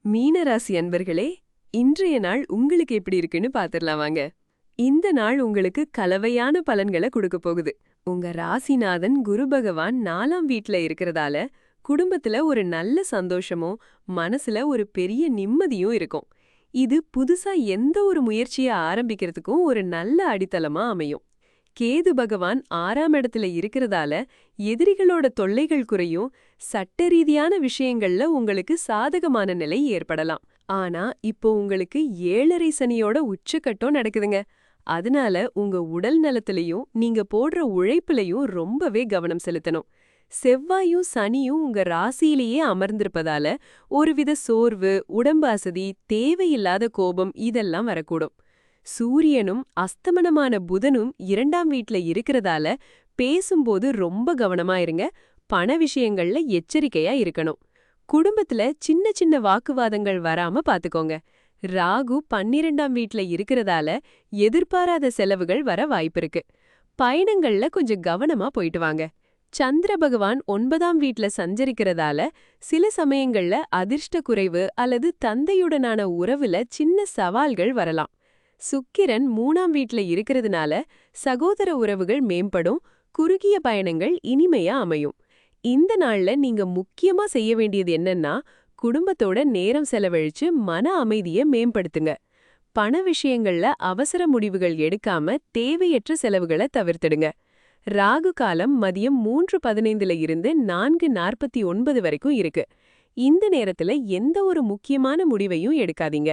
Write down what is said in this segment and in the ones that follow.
மீனராசி அன்பர்களே, இன்றைய நாள் உங்களுக்கு எப்படி இருக்குன்னு பாத்துரலாம் வாங்க. இந்த நாள் உங்களுக்கு கலவையான பலன்களை கொடுக்க போகுது. உங்க ராசிநாதன் குரு பகவான் 4ஆம் வீட்ல இருக்கிறதால குடும்பத்துல ஒரு நல்ல சந்தோஷமும் மனசுல ஒரு பெரிய நிம்மதியும் இருக்கும். இது புதுசா எந்த ஒரு முயற்சியை ஆரம்பிக்கிறதுக்கும் ஒரு நல்ல அடித்தளமா அமையும். கேது பகவான் 6ஆம் இடத்துல இருக்கிறதால எதிரிகளோட தொல்லைகள் குறையும். சட்ட ரீதியான விஷயங்கள்ல உங்களுக்கு சாதகமான நிலை ஏற்படலாம். ஆனா இப்போ உங்களுக்கு 7.5 சனியோட உச்சக்கட்டம் நடக்குதுங்க. அதனால உங்க உடல் நலத்திலையும் நீங்க போடுற உழைப்புலையும் ரொம்பவே கவனம் செலுத்தணும். செவ்வாயும் சனியும் உங்க ராசியிலேயே அமர்ந்திருப்பதால ஒருவித சோர்வு, உடம்பு அசதி, தேவையில்லாத கோபம் இதெல்லாம் வரக்கூடும். சூரியனும் அஸ்தமனமான புதனும் 2ஆம் வீட்ல இருக்கிறதால பேசும்போது ரொம்ப கவனமா இருங்க. பண விஷயங்கள்ல எச்சரிக்கையா இருக்கணும். குடும்பத்துல சின்ன சின்ன வாக்குவாதங்கள் வராம பாத்துக்கோங்க. ராகு 12ஆம் வீட்ல இருக்கிறதால எதிர்பாராத செலவுகள் வர வாய்ப்பிருக்கு. பயணங்கள்ல கொஞ்சம் கவனமா போயிட்டு வாங்க. சந்திர பகவான் 9ஆம் வீட்ல சஞ்சரிக்கிறதால சில சமயங்கள்ல அதிர்ஷ்ட குறைவு அல்லது தந்தையுடனான உறவுல சின்ன சவால்கள் வரலாம். சுக்கிரன் 3ஆம் வீட்ல இருக்கிறதுனால சகோதர உறவுகள் மேம்படும். குறுகிய பயணங்கள் இனிமையா அமையும். இந்த நாள்ல நீங்க முக்கியமா செய்ய வேண்டியது என்னன்னா, குடும்பத்தோட நேரம் செலவழிச்சு மன அமைதியை மேம்படுத்துங்க. பண விஷயங்கள்ல அவசர முடிவுகள் எடுக்காம தேவையற்ற செலவுகளை தவிர்த்திடுங்க. ராகு காலம் மதியம் 3:15ல இருந்து 4:49 வரைக்கும் இருக்கு. இந்த நேரத்துல எந்த ஒரு முக்கியமான முடிவையும் எடுக்காதீங்க.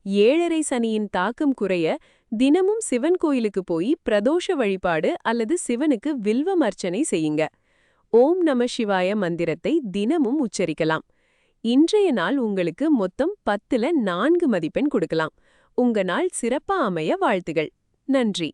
7.5 சனியின் தாக்கம் குறைய தினமும் சிவன் கோயிலுக்கு போய் பிரதோஷ வழிபாடு அல்லது சிவனுக்கு வில்வம் அர்ச்சனை செய்யுங்க. ஓம் நம சிவாய மந்திரத்தை தினமும் உச்சரிக்கலாம். இன்றைய நாள் உங்களுக்கு மொத்தம் 10ல 4 மதிப்பெண் கொடுக்கலாம். உங்க நாள் சிறப்பா அமைய வாழ்த்துகள். நன்றி.